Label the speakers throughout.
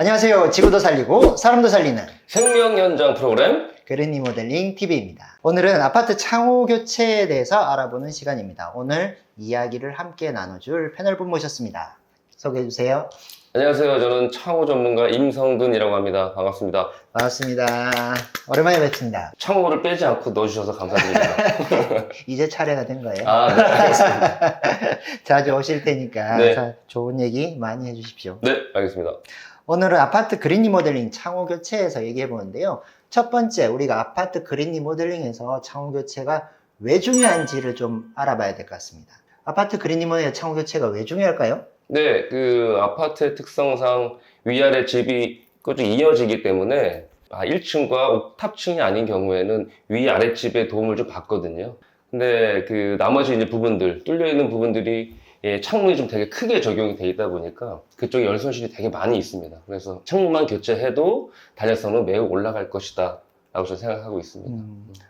Speaker 1: 안녕하세요. 지구도 살리고 사람도 살리는
Speaker 2: 생명 현장 프로그램
Speaker 1: 그린이 모델링 TV입니다. 오늘은 아파트 창호 교체에 대해서 알아보는 시간입니다. 오늘 이야기를 함께 나눠줄 패널분 모셨습니다. 소개해 주세요.
Speaker 2: 안녕하세요. 저는 창호 전문가 임성근이라고 합니다. 반갑습니다.
Speaker 1: 반갑습니다. 오랜만에 뵙습니다.
Speaker 2: 창호를 빼지 않고 넣어주셔서 감사드립니다.
Speaker 1: 이제 차례가 된 거예요.
Speaker 2: 네, 알겠습니다.
Speaker 1: 자주 오실 테니까
Speaker 2: 네.
Speaker 1: 좋은 얘기 많이 해주십시오.
Speaker 2: 네, 알겠습니다.
Speaker 1: 오늘은 아파트 그린 리모델링 창호 교체에서 얘기해 보는데요. 첫 번째, 우리가 아파트 그린 리모델링에서 창호 교체가 왜 중요한지를 좀 알아봐야 될 것 같습니다. 아파트 그린 리모델링 창호 교체가 왜 중요할까요?
Speaker 2: 네, 그 아파트의 특성상 위아래 집이 꾸준히 이어지기 때문에 1층과 옥탑층이 아닌 경우에는 위아래 집에 도움을 좀 받거든요. 근데 그 나머지 이제 부분들, 뚫려 있는 부분들이 창문이 좀 되게 크게 적용이 돼 있다 보니까 그쪽에 열 손실이 되게 많이 있습니다. 그래서 창문만 교체해도 단열성은 매우 올라갈 것이다 라고 저는 생각하고 있습니다.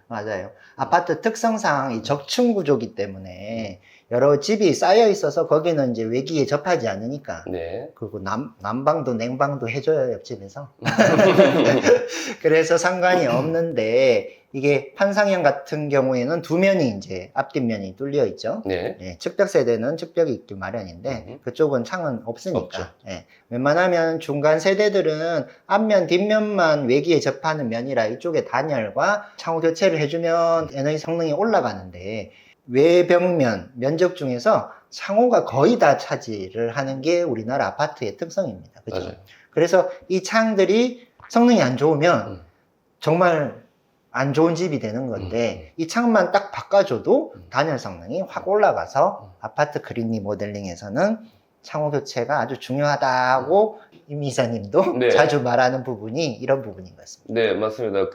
Speaker 1: 맞아요. 아파트 특성상 이 적층 구조기 때문에 여러 집이 쌓여 있어서 거기는 이제 외기에 접하지 않으니까.
Speaker 2: 네.
Speaker 1: 그리고 난방도 냉방도 해줘요, 옆집에서. 그래서 상관이 없는데, 이게 판상형 같은 경우에는 두 면이 이제 앞뒷면이 뚫려 있죠.
Speaker 2: 네.
Speaker 1: 네, 측벽 세대는 측벽이 있기 마련인데, 그쪽은 창은 없으니까.
Speaker 2: 없죠.
Speaker 1: 네, 웬만하면 중간 세대들은 앞면, 뒷면만 외기에 접하는 면이라 이쪽에 단열과 창호 교체를 해주면 에너지 성능이 올라가는데, 외벽면, 면적 중에서 창호가 거의 다 차지를 하는 게 우리나라 아파트의 특성입니다. 그죠?
Speaker 2: 맞아요.
Speaker 1: 그래서 이 창들이 성능이 안 좋으면 정말 안 좋은 집이 되는 건데 이 창만 딱 바꿔줘도 단열 성능이 확 올라가서 아파트 그린 리모델링에서는 창호 교체가 아주 중요하다고 임 이사님도
Speaker 2: 네.
Speaker 1: 자주 말하는 부분이 이런 부분인 것 같습니다.
Speaker 2: 네, 맞습니다.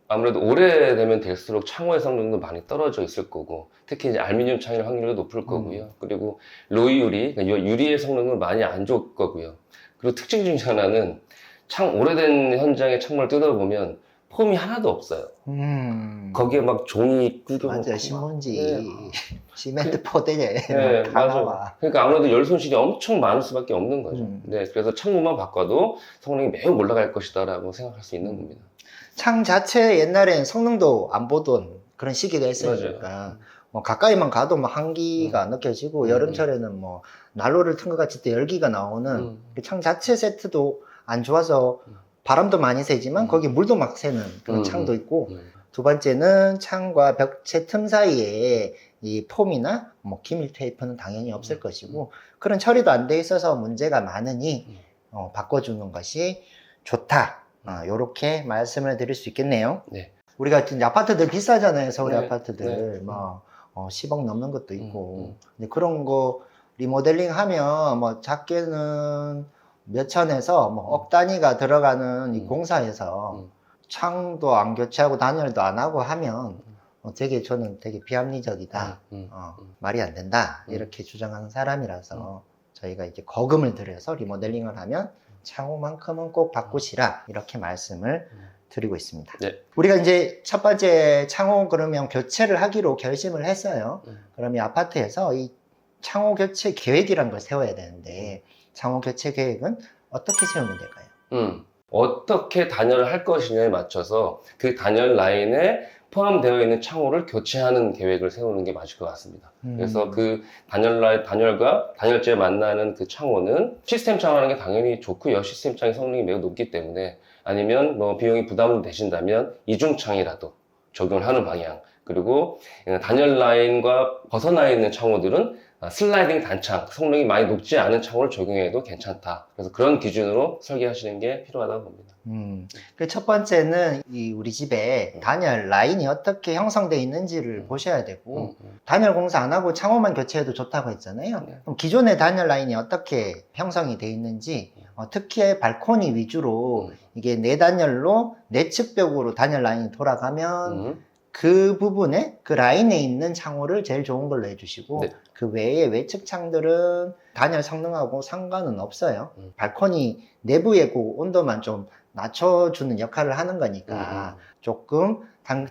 Speaker 2: 아무래도 오래되면 될수록 창호의 성능도 많이 떨어져 있을 거고, 특히 이제 알루미늄 창일 확률도 높을 거고요. 그리고 로이유리, 그러니까 유리의 성능은 많이 안 좋을 거고요. 그리고 특징 중에 하나는 오래된 현장의 창문을 뜯어보면 폼이 하나도 없어요. 거기에 막 종이 구겨놓고
Speaker 1: 맞아요.
Speaker 2: 막.
Speaker 1: 신문지,
Speaker 2: 네.
Speaker 1: 시멘트 포대에
Speaker 2: 네,
Speaker 1: 다
Speaker 2: 맞아요.
Speaker 1: 나와.
Speaker 2: 그러니까 아무래도 열 손실이 엄청 많을 수밖에 없는 거죠.
Speaker 1: 음.
Speaker 2: 네, 그래서 창문만 바꿔도 성능이 매우 올라갈 것이다라고 생각할 수 있는 겁니다.
Speaker 1: 창 자체 옛날엔 성능도 안 보던 그런 시기가 있으니까 뭐 가까이만 가도 뭐 한기가 느껴지고 여름철에는 뭐 난로를 튼 것 같이 또 열기가 나오는 그창 자체 세트도 안 좋아서 바람도 많이 새지만 거기 물도 막 새는 그런 창도 있고 두 번째는 창과 벽체 틈 사이에 이 폼이나 뭐 기밀 테이프는 당연히 없을 것이고 그런 처리도 안 돼 있어서 문제가 많으니 바꿔주는 것이 좋다. 요렇게 말씀을 드릴 수 있겠네요.
Speaker 2: 네.
Speaker 1: 우리가 이제 아파트들 비싸잖아요. 서울
Speaker 2: 네.
Speaker 1: 아파트들. 뭐, 10억 넘는 것도 있고. 근데 그런 거 리모델링 하면 뭐 작게는 몇 천에서 뭐 억 단위가 들어가는 이 공사에서 창도 안 교체하고 단열도 안 하고 하면 저는 되게 비합리적이다. 말이 안 된다. 이렇게 주장하는 사람이라서 저희가 이제 거금을 들여서 리모델링을 하면 창호만큼은 꼭 바꾸시라 이렇게 말씀을 드리고 있습니다.
Speaker 2: 네.
Speaker 1: 우리가 이제 첫 번째 창호 그러면 교체를 하기로 결심을 했어요. 그러면 아파트에서 이 창호 교체 계획이란 걸 세워야 되는데 창호 교체 계획은 어떻게 세우면 될까요?
Speaker 2: 어떻게 단열을 할 것이냐에 맞춰서 그 단열 라인에 포함되어 있는 창호를 교체하는 계획을 세우는 게 맞을 것 같습니다. 그래서 그 단열과 단열재에 만나는 그 창호는 시스템 창호라는 게 당연히 좋고요. 시스템 창의 성능이 매우 높기 때문에 아니면 뭐 비용이 부담되신다면 이중창이라도 적용을 하는 방향. 그리고 단열 라인과 벗어나 있는 창호들은 슬라이딩 단창, 성능이 많이 높지 않은 창호를 적용해도 괜찮다. 그래서 그런 기준으로 설계하시는 게 필요하다고 봅니다.
Speaker 1: 그 첫 번째는 우리 집에 단열 라인이 어떻게 형성되어 있는지를 보셔야 되고 단열 공사 안 하고 창호만 교체해도 좋다고 했잖아요. 그럼 기존의 단열 라인이 어떻게 형성이 되어 있는지 특히 발코니 위주로 이게 내단열로 내측벽으로 단열 라인이 돌아가면 그 부분에 그 라인에 있는 창호를 제일 좋은 걸로 해주시고
Speaker 2: 네.
Speaker 1: 그 외에 외측 창들은 단열 성능하고 상관은 없어요. 발코니 내부의 그 온도만 좀 낮춰주는 역할을 하는 거니까 조금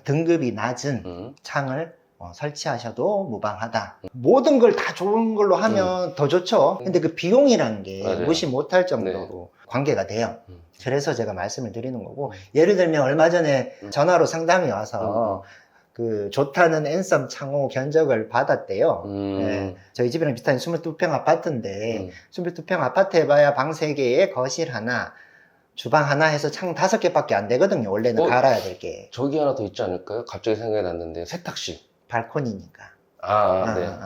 Speaker 1: 등급이 낮은 창을 설치하셔도 무방하다. 모든 걸 다 좋은 걸로 하면 더 좋죠. 근데 그 비용이라는 게
Speaker 2: 맞아요.
Speaker 1: 무시 못할 정도로 관계가 돼요. 그래서 제가 말씀을 드리는 거고, 예를 들면 얼마 전에 전화로 상담이 와서 그 좋다는 앤썸 창호 견적을 받았대요. 예, 저희 집이랑 비슷한 22평 아파트인데 22평 아파트 해봐야 방 3개에 거실 하나, 주방 하나 해서 창 5개밖에 안 되거든요. 원래는 갈아야 될 게.
Speaker 2: 저기 하나 더 있지 않을까요? 갑자기 생각이 났는데 세탁실.
Speaker 1: 발코니니까.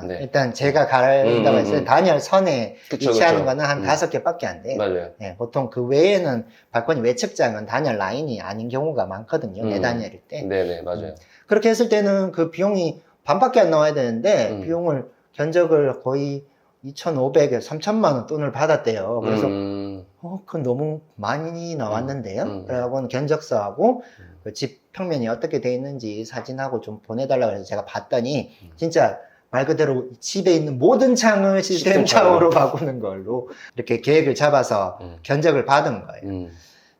Speaker 2: 네.
Speaker 1: 일단 제가 가려다가 했어요. 단열 선에
Speaker 2: 그쵸,
Speaker 1: 위치하는
Speaker 2: 그쵸.
Speaker 1: 거는 한 5개밖에 안 돼요.
Speaker 2: 맞아요.
Speaker 1: 네, 보통 그 외에는 발코니 외측장은 단열 라인이 아닌 경우가 많거든요. 내단열일 때.
Speaker 2: 네네, 맞아요.
Speaker 1: 그렇게 했을 때는 그 비용이 반밖에 안 나와야 되는데 비용을 견적을 거의 2,500에 3,000만 원 돈을 받았대요. 그래서 그건 너무 많이 나왔는데요. 그래가지고 견적서하고 그 집 평면이 어떻게 돼 있는지 사진하고 좀 보내달라고 해서 제가 봤더니 진짜 말 그대로 집에 있는 모든 창을 시스템 창으로 바꾸는 걸로 이렇게 계획을 잡아서 견적을 받은 거예요.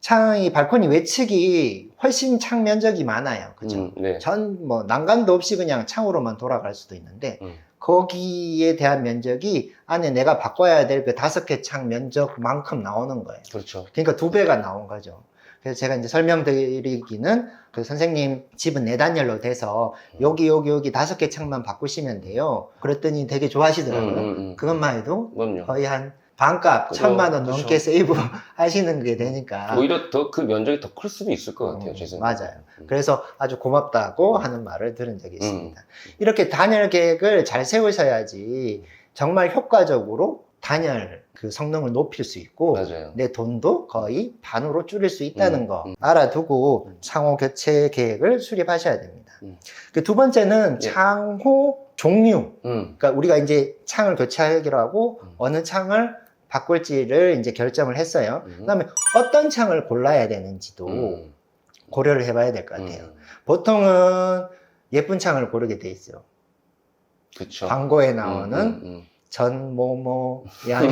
Speaker 1: 창이 발코니 외측이 훨씬 창 면적이 많아요. 그죠?
Speaker 2: 네.
Speaker 1: 전 뭐 난간도 없이 그냥 창으로만 돌아갈 수도 있는데 거기에 대한 면적이 안에 내가 바꿔야 될 그 5개 창 면적만큼 나오는 거예요.
Speaker 2: 그렇죠.
Speaker 1: 그러니까 2배가 나온 거죠. 그래서 제가 이제 설명드리기는 그 선생님 집은 내단열로 돼서 여기 5개 창만 바꾸시면 돼요. 그랬더니 되게 좋아하시더라고요. 그것만 해도
Speaker 2: 그럼요.
Speaker 1: 거의 한 반값, 1,000만 원 넘게 세이브 하시는 게 되니까.
Speaker 2: 오히려 더 그 면적이 더 클 수도 있을 것 같아요. 제 생각에.
Speaker 1: 맞아요. 그래서 아주 고맙다고 하는 말을 들은 적이 있습니다. 이렇게 단열 계획을 잘 세우셔야지 정말 효과적으로 단열 그 성능을 높일 수 있고
Speaker 2: 맞아요.
Speaker 1: 내 돈도 거의 반으로 줄일 수 있다는 거 알아두고 창호 교체 계획을 수립하셔야 됩니다. 그 두 번째는 창호 종류. 그러니까 우리가 이제 창을 교체하기로 하고 어느 창을 바꿀지를 이제 결정을 했어요. 그다음에 어떤 창을 골라야 되는지도 고려를 해봐야 될 것 같아요. 보통은 예쁜 창을 고르게 돼 있어요.
Speaker 2: 그쵸.
Speaker 1: 광고에 나오는 전모모 양이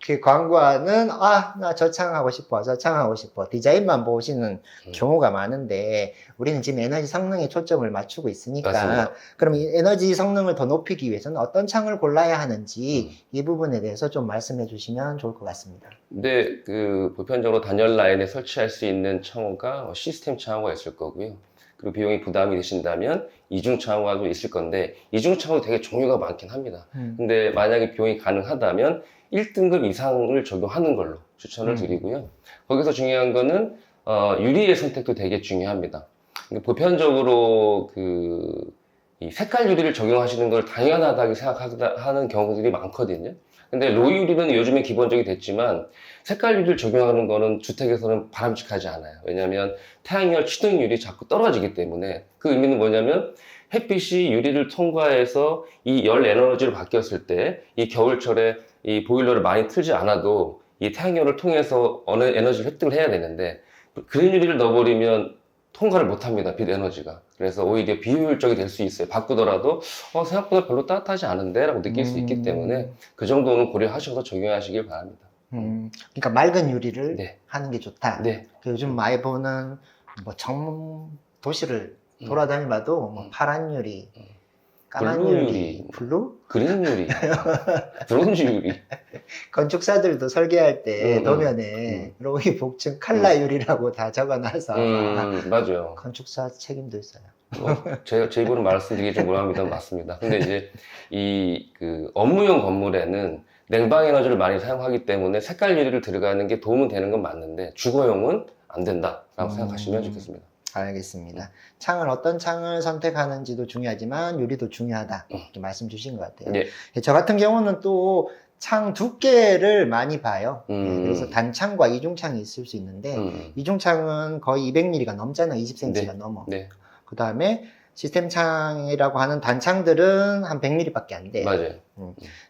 Speaker 1: 그 광고하는 나 저 창 하고 싶어, 저 창 하고 싶어 디자인만 보시는 경우가 많은데 우리는 지금 에너지 성능에 초점을 맞추고 있으니까
Speaker 2: 맞습니다.
Speaker 1: 그럼 이 에너지 성능을 더 높이기 위해서는 어떤 창을 골라야 하는지 이 부분에 대해서 좀 말씀해 주시면 좋을 것 같습니다.
Speaker 2: 근데 그 보편적으로 단열 라인에 설치할 수 있는 창호가 시스템 창호가 있을 거고요. 그리고 비용이 부담이 되신다면 이중 창호가 좀 있을 건데 이중 창호도 되게 종류가 많긴 합니다. 근데 만약에 비용이 가능하다면 1등급 이상을 적용하는 걸로 추천을 드리고요. 거기서 중요한 거는 유리의 선택도 되게 중요합니다. 보편적으로 이 색깔 유리를 적용하시는 걸 당연하다고 생각하는 경우들이 많거든요. 근데 로우 유리는 요즘에 기본적이 됐지만 색깔 유리를 적용하는 거는 주택에서는 바람직하지 않아요. 왜냐하면 태양열 취등율이 자꾸 떨어지기 때문에 그 의미는 뭐냐면 햇빛이 유리를 통과해서 이 열 에너지로 바뀌었을 때 이 겨울철에 이 보일러를 많이 틀지 않아도 이 태양열을 통해서 어느 에너지를 획득을 해야 되는데 그린 유리를 넣어버리면 통과를 못합니다. 빛 에너지가. 그래서 오히려 비효율적이 될 수 있어요. 바꾸더라도 생각보다 별로 따뜻하지 않은데 라고 느낄 수 있기 때문에 그 정도는 고려하셔서 적용하시길 바랍니다.
Speaker 1: 그러니까 맑은 유리를 하는 게 좋다.
Speaker 2: 네.
Speaker 1: 요즘 많이 보는 뭐 전문 도시를 돌아다니봐도 뭐 파란 유리, 까만
Speaker 2: 블루
Speaker 1: 유리, 블루?
Speaker 2: 그린 유리, 브론즈 유리.
Speaker 1: 건축사들도 설계할 때 도면에 로이 복층 칼라 유리라고 다 적어놔서
Speaker 2: 맞아요.
Speaker 1: 건축사 책임도 있어요.
Speaker 2: 제 입으로 말씀드리기 좀 뭐합니다만 맞습니다. 근데 이제 그 업무용 건물에는 냉방 에너지를 많이 사용하기 때문에 색깔 유리를 들어가는 게 도움은 되는 건 맞는데 주거용은 안 된다라고 생각하시면 좋겠습니다.
Speaker 1: 알겠습니다. 창을 어떤 창을 선택하는지도 중요하지만 유리도 중요하다 이렇게 말씀 주신 것 같아요.
Speaker 2: 네.
Speaker 1: 저 같은 경우는 또 창 두께를 많이 봐요. 그래서 단창과 이중창이 있을 수 있는데 이중창은 거의 200mm가 넘잖아요. 20cm가 넘어. 그 다음에 시스템 창이라고 하는 단창들은 한 100mm밖에 안 돼요.
Speaker 2: 맞아요.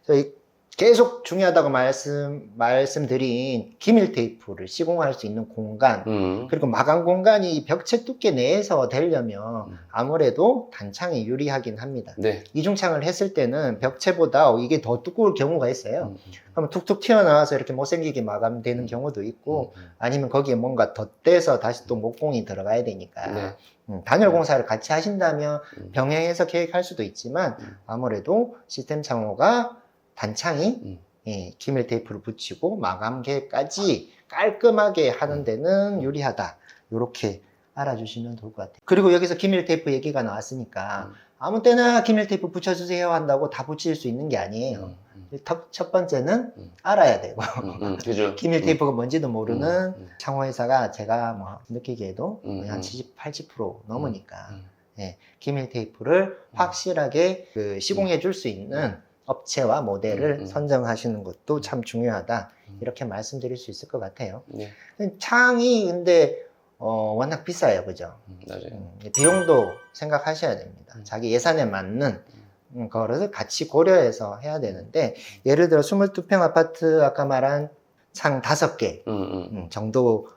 Speaker 1: 그래서 계속 중요하다고 말씀드린 기밀 테이프를 시공할 수 있는 공간, 그리고 마감 공간이 벽체 두께 내에서 되려면 아무래도 단창이 유리하긴 합니다.
Speaker 2: 네.
Speaker 1: 이중창을 했을 때는 벽체보다 이게 더 두꺼울 경우가 있어요. 그러면 툭툭 튀어나와서 이렇게 못생기게 마감되는 경우도 있고, 아니면 거기에 뭔가 덧대서 다시 또 목공이 들어가야 되니까.
Speaker 2: 네.
Speaker 1: 단열 공사를 같이 하신다면 병행해서 계획할 수도 있지만, 아무래도 시스템 창호가 단창이 예, 기밀 테이프를 붙이고 마감 계획까지 깔끔하게 하는 데는 유리하다. 이렇게 알아주시면 좋을 것 같아요. 그리고 여기서 기밀 테이프 얘기가 나왔으니까 아무 때나 기밀 테이프 붙여주세요 한다고 다 붙일 수 있는 게 아니에요. 첫 번째는 알아야 되고
Speaker 2: 그죠.
Speaker 1: 기밀 테이프가 뭔지도 모르는 창호회사가 제가 뭐 느끼기에도 거의 한 70, 80% 넘으니까 예, 기밀 테이프를 확실하게 그 시공해 줄 수 있는 업체와 모델을 선정하시는 것도 참 중요하다. 이렇게 말씀드릴 수 있을 것 같아요.
Speaker 2: 네.
Speaker 1: 창이 근데 워낙 비싸요. 그죠?
Speaker 2: 맞아요.
Speaker 1: 비용도 생각하셔야 됩니다. 자기 예산에 맞는 거를 같이 고려해서 해야 되는데, 예를 들어 22평 아파트 아까 말한 창 5개 정도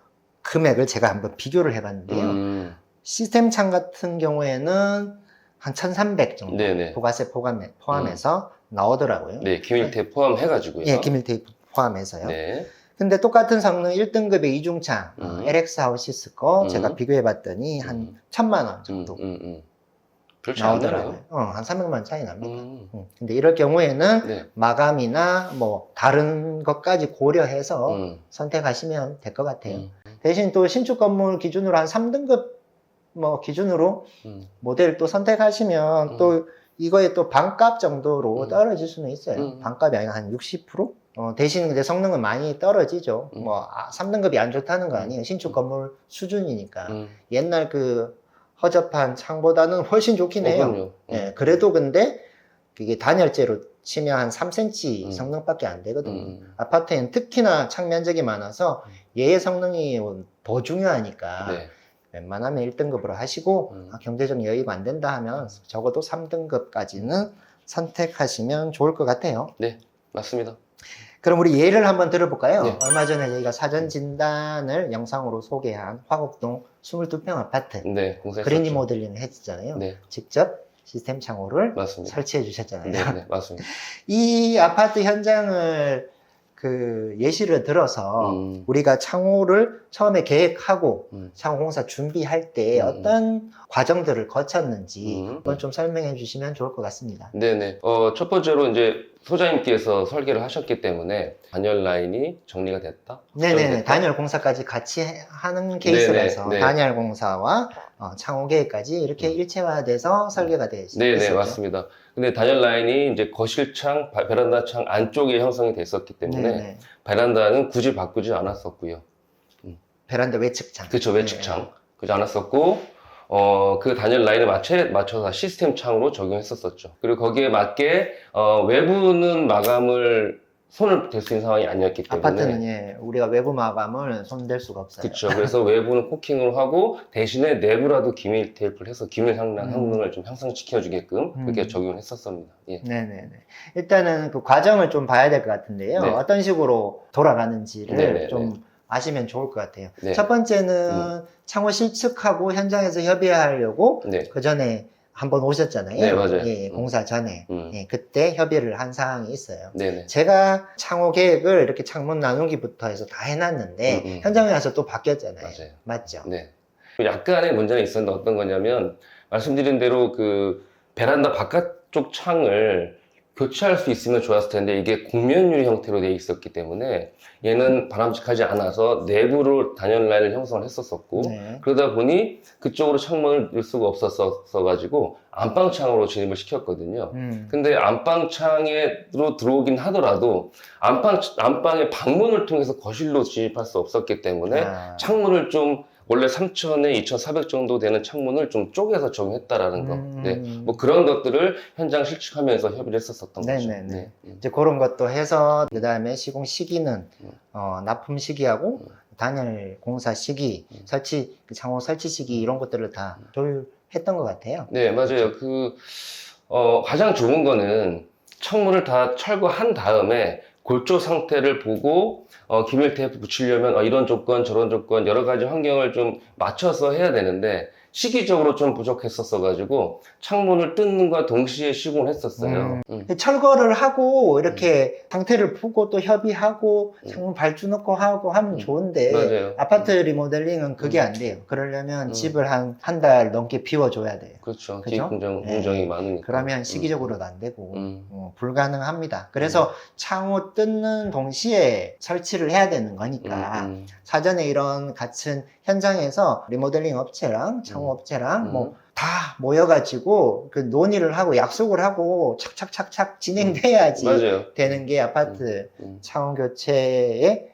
Speaker 1: 금액을 제가 한번 비교를 해봤는데요. 시스템 창 같은 경우에는 한 1,300 정도
Speaker 2: 네네.
Speaker 1: 부가세 포함해서 나오더라고요.
Speaker 2: 네, 기밀 테이프 포함해가지고요.
Speaker 1: 예, 기밀 테이프 포함해서요.
Speaker 2: 네.
Speaker 1: 근데 똑같은 성능 1등급의 이중창 LX 하우시스 거 제가 비교해봤더니 한 1,000만 원 정도
Speaker 2: 그렇지 않나요?
Speaker 1: 나오더라고요. 한 300만 원 차이 납니다. 근데 이럴 경우에는
Speaker 2: 네.
Speaker 1: 마감이나 뭐 다른 것까지 고려해서 선택하시면 될 것 같아요. 대신 또 신축 건물 기준으로 한 3등급 뭐 기준으로 모델 또 선택하시면 또 이거에 또 반값 정도로 떨어질 수는 있어요. 반값이 아니라 한 60%? 대신 근데 성능은 많이 떨어지죠. 뭐 3등급이 안 좋다는 거 아니에요. 신축 건물 수준이니까. 옛날 그 허접한 창보다는 훨씬 좋긴 해요. 예, 그래도 근데 이게 단열재로 치면 한 3cm 성능밖에 안 되거든요. 아파트에는 특히나 창 면적이 많아서 얘의 성능이 더 중요하니까
Speaker 2: 네.
Speaker 1: 웬만하면 1등급으로 하시고 경제적 여유가 안 된다 하면 적어도 3등급까지는 선택하시면 좋을 것 같아요.
Speaker 2: 네, 맞습니다.
Speaker 1: 그럼 우리 예를 한번 들어볼까요?
Speaker 2: 네.
Speaker 1: 얼마 전에 저희가 사전 진단을 영상으로 소개한 화곡동 22평 아파트
Speaker 2: 네, 공사했었죠.
Speaker 1: 그린 리모델링을 했잖아요.
Speaker 2: 네.
Speaker 1: 직접 시스템 창호를
Speaker 2: 맞습니다.
Speaker 1: 설치해 주셨잖아요.
Speaker 2: 네, 네, 맞습니다.
Speaker 1: 이 아파트 현장을 그 예시를 들어서 우리가 창호를 처음에 계획하고 창호 공사 준비할 때 어떤 과정들을 거쳤는지 그건 좀 설명해 주시면 좋을 것 같습니다.
Speaker 2: 네네. 첫 번째로 이제 소장님께서 설계를 하셨기 때문에 단열 라인이 정리가 됐다?
Speaker 1: 네네. 단열 공사까지 같이 하는 케이스라서
Speaker 2: 네네.
Speaker 1: 단열 공사와 창호 계획까지 이렇게 일체화돼서 설계가 되어 있었죠.
Speaker 2: 네네, 맞습니다. 근데 단열 라인이 이제 거실창, 베란다 창 안쪽에 형성이 됐었기 때문에
Speaker 1: 네네.
Speaker 2: 베란다는 굳이 바꾸지 않았었고요.
Speaker 1: 베란다 외측창.
Speaker 2: 그쵸, 외측창. 그지 않았었고, 그 단열 라인에 맞춰서 시스템 창으로 적용했었었죠. 그리고 거기에 맞게, 외부는 마감을 손을 댈 수 있는 상황이 아니었기 때문에.
Speaker 1: 아파트는 예, 우리가 외부 마감을 손댈 수가 없어요.
Speaker 2: 그쵸. 그래서 외부는 코킹으로 하고, 대신에 내부라도 기밀 테이프를 해서 기밀 성능을 좀 향상시켜주게끔 그렇게 적용을 했었습니다. 예.
Speaker 1: 네네네. 일단은 그 과정을 좀 봐야 될 것 같은데요.
Speaker 2: 네.
Speaker 1: 어떤 식으로 돌아가는지를
Speaker 2: 네네네.
Speaker 1: 좀 아시면 좋을 것 같아요.
Speaker 2: 네.
Speaker 1: 첫 번째는 창호 실측하고 현장에서 협의하려고
Speaker 2: 네.
Speaker 1: 그 전에 한번 오셨잖아요.
Speaker 2: 네, 맞아요.
Speaker 1: 예, 공사 전에. 예, 그때 협의를 한 사항이 있어요.
Speaker 2: 네네.
Speaker 1: 제가 창호 계획을 이렇게 창문 나누기부터 해서 다 해놨는데 현장에 와서 또 바뀌었잖아요.
Speaker 2: 맞아요.
Speaker 1: 맞죠?
Speaker 2: 네. 약간의 문제는 있었는데 어떤 거냐면 말씀드린 대로 그 베란다 바깥쪽 창을 교체할 수 있으면 좋았을 텐데 이게 곡면유리 형태로 되어 있었기 때문에 얘는 바람직하지 않아서 내부로 단열 라인을 형성을 했었었고
Speaker 1: 네.
Speaker 2: 그러다 보니 그쪽으로 창문을 넣을 수가 없었어 가지고 안방창으로 진입을 시켰거든요. 근데 안방창으로 들어오긴 하더라도 안방의 방문을 통해서 거실로 진입할 수 없었기 때문에 창문을 좀 원래 3,000에 2,400 정도 되는 창문을 좀 쪼개서 적용했다라는 거. 네. 뭐 그런 것들을 현장 실측하면서 협의를 했었었던 거죠.
Speaker 1: 네네네. 이제 그런 것도 해서 그다음에 시공 시기는 납품 시기하고 단열 공사 시기, 설치 창호 설치 시기 이런 것들을 다 조율했던 것 같아요.
Speaker 2: 네, 맞아요. 가장 좋은 거는 창문을 다 철거한 다음에 골조 상태를 보고 기밀 테이프 붙이려면 이런 조건 저런 조건 여러 가지 환경을 좀 맞춰서 해야 되는데 시기적으로 좀 부족했었어 가지고 창문을 뜯는과 동시에 시공을 했었어요.
Speaker 1: 철거를 하고 이렇게 상태를 보고 또 협의하고 창문 발주 넣고 하고 하면 좋은데
Speaker 2: 맞아요.
Speaker 1: 아파트 리모델링은 그게 안 돼요. 그러려면 집을 한 달 넘게 비워줘야 돼요.
Speaker 2: 그렇죠.
Speaker 1: 그죠?
Speaker 2: 기획 공정이 많으니까.
Speaker 1: 그러면 시기적으로도 안 되고 불가능합니다. 그래서 창호 뜯는 동시에 설치를 해야 되는 거니까 사전에 이런 같은 현장에서 리모델링 업체랑 창호 업체랑 뭐 다 모여가지고 그 논의를 하고 약속을 하고 착착착착 진행돼야지
Speaker 2: 맞아요.
Speaker 1: 되는 게 아파트 창호 교체의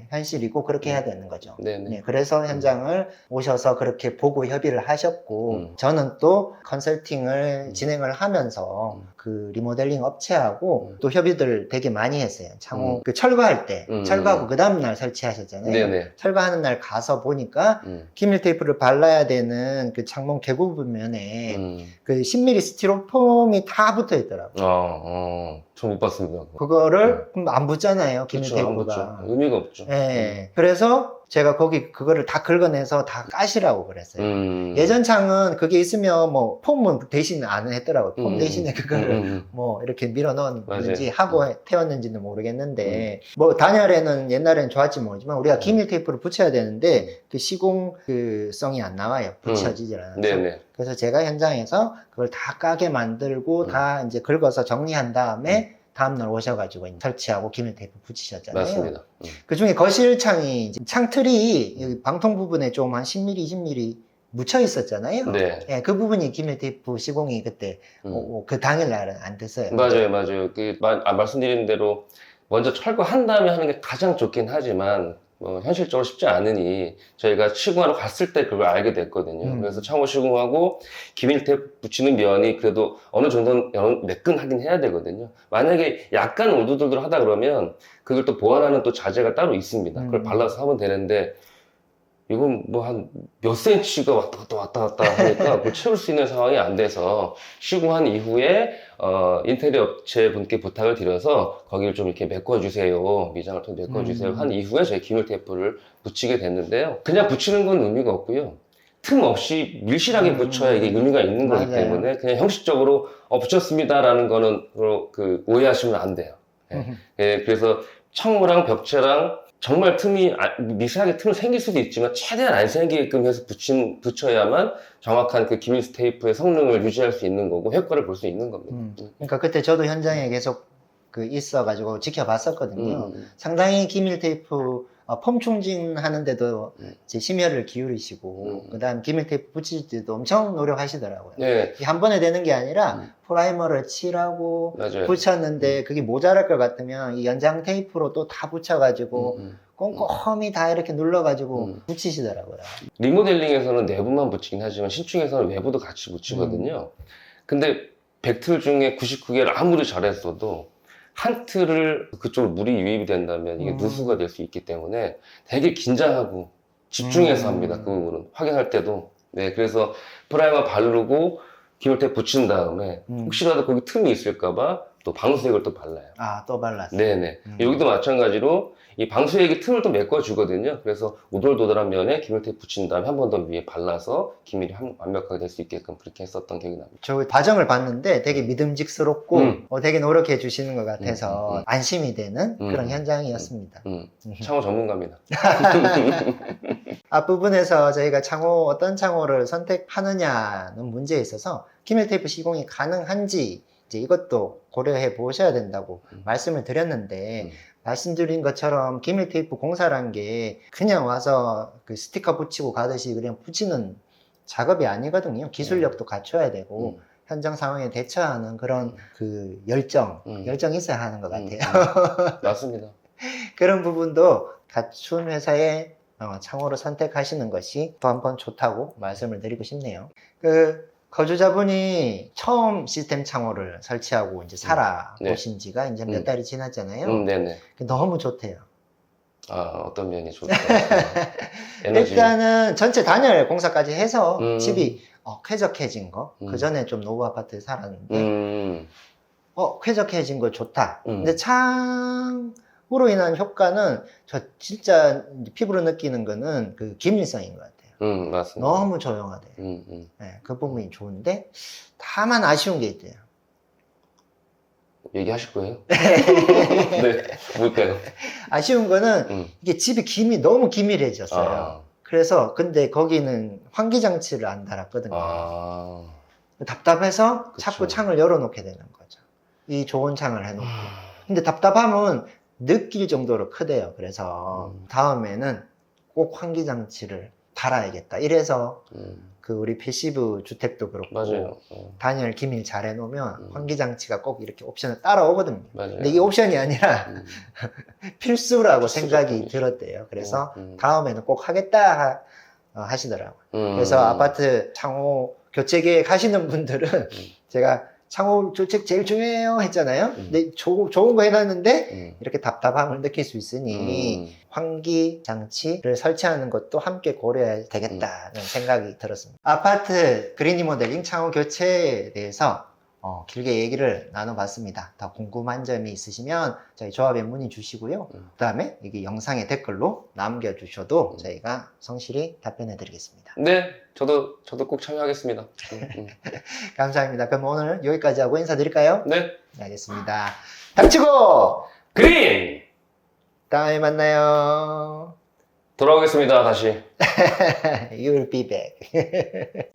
Speaker 1: 현실이고 그렇게 해야 되는 거죠.
Speaker 2: 네네.
Speaker 1: 네, 그래서 현장을 오셔서 그렇게 보고 협의를 하셨고 저는 또 컨설팅을 진행을 하면서 그 리모델링 업체하고 또 협의들 되게 많이 했어요. 창호 그 철거할 때 철거하고 그 다음날 설치하셨잖아요.
Speaker 2: 네네.
Speaker 1: 철거하는 날 가서 보니까 기밀 테이프를 발라야 되는 그 창문 개구 부면에 그 10mm 스티로폼이 다 붙어 있더라고요.
Speaker 2: 저 못 봤습니다.
Speaker 1: 그거를 그럼 안 붙잖아요, 기밀
Speaker 2: 그쵸, 안
Speaker 1: 테이프가.
Speaker 2: 붙죠. 의미가 없죠.
Speaker 1: 네. 그래서 제가 그거를 다 긁어내서 다 까시라고 그랬어요. 예전 창은 그게 있으면 뭐 폼은 대신 안 했더라고요. 폼 대신에 그거를 뭐 이렇게 밀어 넣었는지 하고 태웠는지는 모르겠는데 뭐 단열에는 옛날에는 좋았지 모르지만 우리가 기밀 테이프를 붙여야 되는데 그 시공성이 안 나와요. 붙여지질 않아서.
Speaker 2: 네네.
Speaker 1: 그래서 제가 현장에서 그걸 다 까게 만들고 다 이제 긁어서 정리한 다음에 다음날 오셔가지고 설치하고 기밀 테이프 붙이셨잖아요.
Speaker 2: 맞습니다.
Speaker 1: 그 중에 거실창이 창틀이 여기 방통 부분에 좀 한 10mm, 20mm 묻혀 있었잖아요.
Speaker 2: 네.
Speaker 1: 예, 그 부분이 기밀 테이프 시공이 그때 그 당일날은 안 됐어요.
Speaker 2: 맞아요. 말씀드린 대로 먼저 철거한 다음에 하는 게 가장 좋긴 하지만 현실적으로 쉽지 않으니 저희가 시공하러 갔을 때 그걸 알게 됐거든요. 그래서 창호 시공하고 기밀 테이프 붙이는 면이 그래도 어느 정도는 매끈하긴 해야 되거든요. 만약에 약간 울두들하다 그러면 그걸 또 보완하는 또 자재가 따로 있습니다. 그걸 발라서 하면 되는데 이건 뭐 한 몇 센치가 왔다 갔다 하니까 그걸 채울 수 있는 상황이 안 돼서 시공한 이후에 인테리어 업체 분께 부탁을 드려서 거기를 좀 이렇게 메꿔주세요. 미장을 좀 메꿔주세요. 한 이후에 저희 기밀 테이프를 붙이게 됐는데요. 그냥 붙이는 건 의미가 없고요. 틈 없이 밀실하게 붙여야 이게 의미가 있는 거기 때문에 그냥 형식적으로 붙였습니다라는 거는 오해하시면 안 돼요. 예, 그래서 창호랑 벽체랑 정말 미세하게 틈을 생길 수도 있지만 최대한 안 생기게끔 해서 붙여야만 정확한 그 기밀 테이프의 성능을 유지할 수 있는 거고 효과를 볼 수 있는 겁니다.
Speaker 1: 그러니까 그때 저도 현장에 계속 있어가지고 지켜봤었거든요. 상당히 기밀 테이프 폼 충진하는데도 이제 심혈을 기울이시고 그다음 기밀 테이프 붙일 때도 엄청 노력하시더라고요.
Speaker 2: 네.
Speaker 1: 한 번에 되는 게 아니라 프라이머를 칠하고
Speaker 2: 맞아요.
Speaker 1: 붙였는데 그게 모자랄 것 같으면 이 연장 테이프로 또 다 붙여가지고 꼼꼼히 다 이렇게 눌러가지고 붙이시더라고요.
Speaker 2: 리모델링에서는 내부만 붙이긴 하지만 신축에서는 외부도 같이 붙이거든요. 근데 100틀 중에 99개를 아무리 잘했어도 한 틀을 그쪽으로 물이 유입이 된다면 이게 누수가 될 수 있기 때문에 되게 긴장하고 집중해서 합니다. 그 부분은 확인할 때도. 네, 그래서 프라이머 바르고 기물테 붙인 다음에 혹시라도 거기 틈이 있을까봐 또 방수액을 또 발라요.
Speaker 1: 또 발랐어요.
Speaker 2: 네네. 여기도 마찬가지로 이 방수액이 틈을 또 메꿔주거든요. 그래서 오돌도돌한 면에 기밀테이프 붙인 다음에 한 번 더 위에 발라서 기밀이 완벽하게 될 수 있게끔 그렇게 했었던 기억이 납니다.
Speaker 1: 저 과정을 봤는데 되게 믿음직스럽고 되게 노력해 주시는 것 같아서 안심이 되는 그런 현장이었습니다.
Speaker 2: 창호 전문가입니다.
Speaker 1: 앞부분에서 저희가 어떤 창호를 선택하느냐는 문제에 있어서 기밀 테이프 시공이 가능한지 이제 이것도 고려해 보셔야 된다고 말씀을 드렸는데 말씀드린 것처럼 기밀 테이프 공사란 게 그냥 와서 그 스티커 붙이고 가듯이 그냥 붙이는 작업이 아니거든요. 기술력도 갖춰야 되고 현장 상황에 대처하는 그런 그 열정이 있어야 하는 것 같아요.
Speaker 2: 맞습니다.
Speaker 1: 그런 부분도 갖춘 회사에 창호를 선택하시는 것이 또 한 번 좋다고 말씀을 드리고 싶네요. 거주자분이 처음 시스템 창호를 설치하고 이제 살아보신 지가 이제 몇 달이 지났잖아요.
Speaker 2: 네네.
Speaker 1: 너무 좋대요.
Speaker 2: 어떤 면이 좋을까요? 에너지.
Speaker 1: 일단은 전체 단열 공사까지 해서 집이 쾌적해진 거. 그 전에 좀 노후 아파트에 살았는데 쾌적해진 거 좋다. 근데 창으로 인한 효과는 저 진짜 피부로 느끼는 거는 그 기밀성인 것 같아요.
Speaker 2: 맞습니다.
Speaker 1: 너무 조용하대요. 네, 그 부분이 좋은데 다만 아쉬운 게 있대요.
Speaker 2: 얘기하실 거예요? 네, 뭘까요?
Speaker 1: 아쉬운 거는 이게 집이 너무 기밀해졌어요.
Speaker 2: 아.
Speaker 1: 그래서 근데 거기는 환기장치를 안 달았거든요.
Speaker 2: 아.
Speaker 1: 답답해서
Speaker 2: 그쵸.
Speaker 1: 자꾸 창을 열어놓게 되는 거죠. 이 좋은 창을 해놓고. 근데 답답함은 느낄 정도로 크대요. 그래서 다음에는 꼭 환기장치를 달아야겠다. 이래서 그 우리 패시브 주택도 그렇고
Speaker 2: 맞아요.
Speaker 1: 단열 기밀 잘 해놓으면 환기장치가 꼭 이렇게 옵션을 따라오거든요.
Speaker 2: 맞아요.
Speaker 1: 근데 이게 옵션이 아니라 필수라고
Speaker 2: 필수죠.
Speaker 1: 생각이 들었대요. 그래서 다음에는 꼭 하겠다 하시더라고요. 그래서 아파트 창호 교체 계획 하시는 분들은 제가 창호 교체 제일 중요해요 했잖아요. 근데 좋은 거 해놨는데 이렇게 답답함을 느낄 수 있으니 환기 장치를 설치하는 것도 함께 고려해야 되겠다는 생각이 들었습니다. 아파트 그린 리모델링 창호 교체에 대해서 길게 얘기를 나눠봤습니다. 더 궁금한 점이 있으시면 저희 조합에 문의 주시고요. 그 다음에 여기 영상에 댓글로 남겨주셔도 저희가 성실히 답변해 드리겠습니다.
Speaker 2: 네, 저도 꼭 참여하겠습니다.
Speaker 1: 감사합니다. 그럼 오늘 여기까지 하고 인사드릴까요?
Speaker 2: 네,
Speaker 1: 네, 알겠습니다. 닥치고
Speaker 2: 그린!
Speaker 1: 다음에 만나요.
Speaker 2: 돌아오겠습니다, 다시.
Speaker 1: You'll be back.